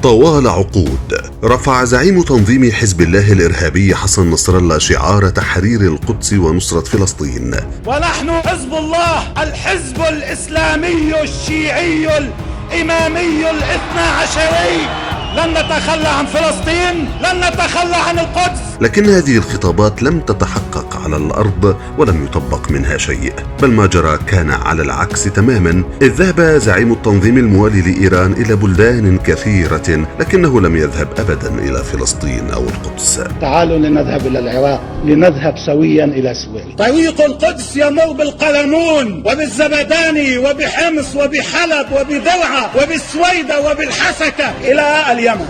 طوال عقود رفع زعيم تنظيم حزب الله الإرهابي حسن نصر الله شعار تحرير القدس ونصرة فلسطين. ونحن حزب الله، الحزب الإسلامي الشيعي الإمامي الاثنى عشري، لن نتخلى عن فلسطين، لن نتخلى عن القدس. لكن هذه الخطابات لم تتحقق على الأرض ولم يطبق منها شيء، بل ما جرى كان على العكس تماما، إذ ذهب زعيم التنظيم الموالي لإيران إلى بلدان كثيرة لكنه لم يذهب أبدا إلى فلسطين أو القدس. تعالوا لنذهب إلى العراق، لنذهب سويا إلى سويل. طريق القدس يمر بالقلمون وبالزبداني وبحمص وبحلب وبدرعا وبالسويدة وبالحسكة إلى اليمن.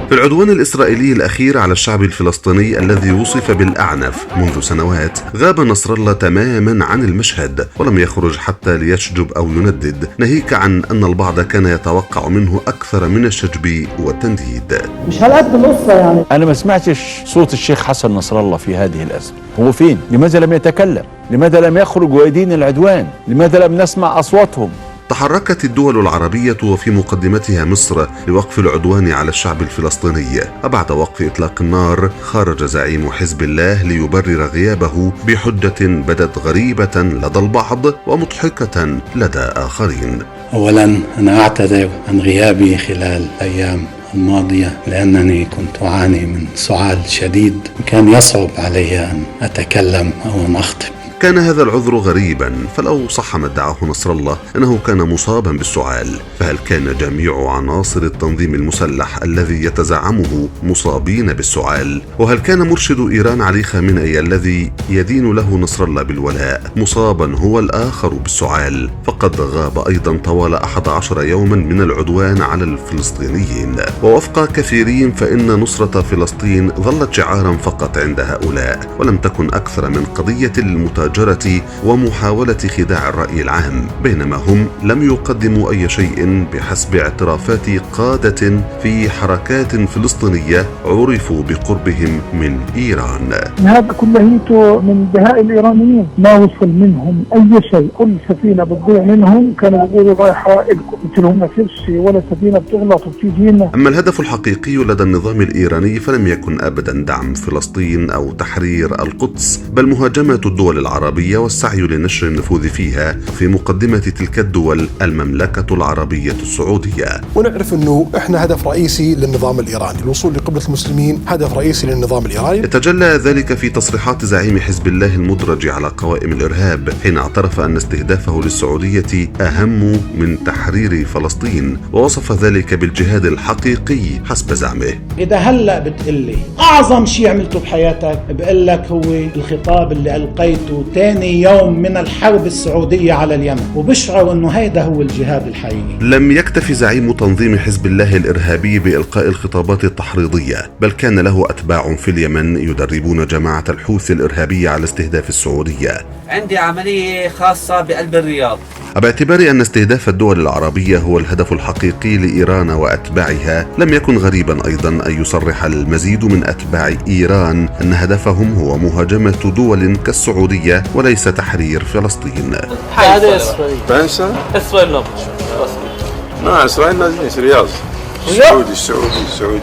في العدوان الإسرائيلي الأخير على الشعب الفلسطيني الذي وصف بالأعنف منذ سنوات، غاب نصر الله تماما عن المشهد ولم يخرج حتى ليشجب أو يندد، ناهيك عن أن البعض كان يتوقع منه أكثر من الشجب والتنديد. مش هالقد القصة يعني. أنا ما سمعتش صوت الشيخ حسن نصر الله في هذه الأزمة. هو فين؟ لماذا لم يتكلم؟ لماذا لم يخرج ويدين العدوان؟ لماذا لم نسمع أصواتهم؟ تحركت الدول العربية وفي مقدمتها مصر لوقف العدوان على الشعب الفلسطيني، وبعد وقف إطلاق النار خرج زعيم حزب الله ليبرر غيابه بحجة بدت غريبة لدى البعض ومضحكة لدى آخرين. أولا أنا أعتذر عن غيابي خلال الأيام الماضية لأنني كنت أعاني من سعال شديد وكان يصعب علي أن أتكلم أو أن أخطب. كان هذا العذر غريبا، فلو صح ما ادعاه نصر الله أنه كان مصابا بالسعال، فهل كان جميع عناصر التنظيم المسلح الذي يتزعمه مصابين بالسعال؟ وهل كان مرشد إيران علي خامنئي الذي يدين له نصر الله بالولاء مصابا هو الآخر بالسعال؟ فقد غاب أيضا طوال 11 يوما من العدوان على الفلسطينيين، ووفق كثيرين فإن نصرة فلسطين ظلت شعارا فقط عند هؤلاء، ولم تكن أكثر من قضية المتاجرة ومحاولة خداع الرأي العام، بينما هم لم يقدموا أي شيء بحسب اعترافات قادة في حركات فلسطينية عرفوا بقربهم من إيران. هذا كله من دهاء الإيرانيين، ما وصل منهم أي شيء، كل سفينة بتضيع منهم كانوا بيقولوا رايحة لكم، قلت لهم ما فيش ولا سفينة بتغلط وبتيجينا. أما الهدف الحقيقي لدى النظام الإيراني فلم يكن أبدا دعم فلسطين أو تحرير القدس، بل مهاجمة الدول العربية والسعي لنشر النفوذ فيها، في مقدمة تلك الدول المملكة العربية السعودية. ونعرف أنه إحنا هدف رئيسي للنظام الإيراني، الوصول لقبلة المسلمين هدف رئيسي للنظام الإيراني. يتجلى ذلك في تصريحات زعيم حزب الله المدرج على قوائم الإرهاب، حين اعترف أن استهدافه للسعودية أهم من تحرير فلسطين، ووصف ذلك بالجهاد الحقيقي حسب زعمه. إذا هلأ بتقلي أعظم شيء عملته بحياتك، بقول لك هو الخطاب اللي ألقيته تاني يوم من الحرب السعودية على اليمن، وبشعر أنه هيدا هو الجهاد الحقيقي. لم يكتفي زعيم تنظيم حزب الله الإرهابي بإلقاء الخطابات التحريضية، بل كان له أتباع في اليمن يدربون جماعة الحوثي الإرهابية على استهداف السعودية. عندي عملية خاصة بقلب الرياض. باعتبار أن استهداف الدول العربية هو الهدف الحقيقي لإيران وأتباعها، لم يكن غريبا أيضا أن يصرح المزيد من أتباع إيران أن هدفهم هو مهاجمة دول كالسعودية وليس تحرير فلسطين. هذا إسرائيل. فرنسا؟ إسرائيل لا. لا إسرائيل نازلين رياض. السعودي.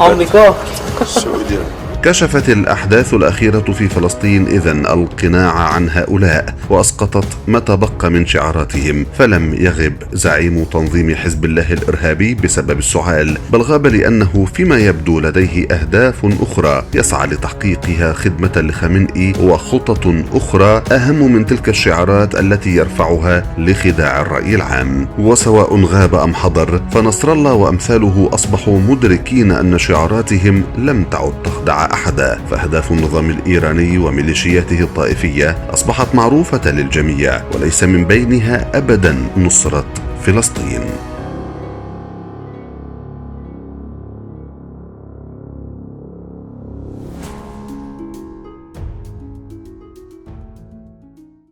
أمريكا. السعودية. كشفت الأحداث الأخيرة في فلسطين إذن القناع عن هؤلاء، وأسقطت ما تبقى من شعاراتهم، فلم يغب زعيم تنظيم حزب الله الإرهابي بسبب السعال، بل غاب لأنه فيما يبدو لديه أهداف أخرى يسعى لتحقيقها خدمة لخامنئي، وخطط أخرى أهم من تلك الشعارات التي يرفعها لخداع الرأي العام. وسواء غاب أم حضر، فنصر الله وأمثاله أصبحوا مدركين أن شعاراتهم لم تعد تخدع أحدا، فأهداف النظام الإيراني وميليشياته الطائفية أصبحت معروفة للجميع، وليس من بينها أبدا نصرة فلسطين.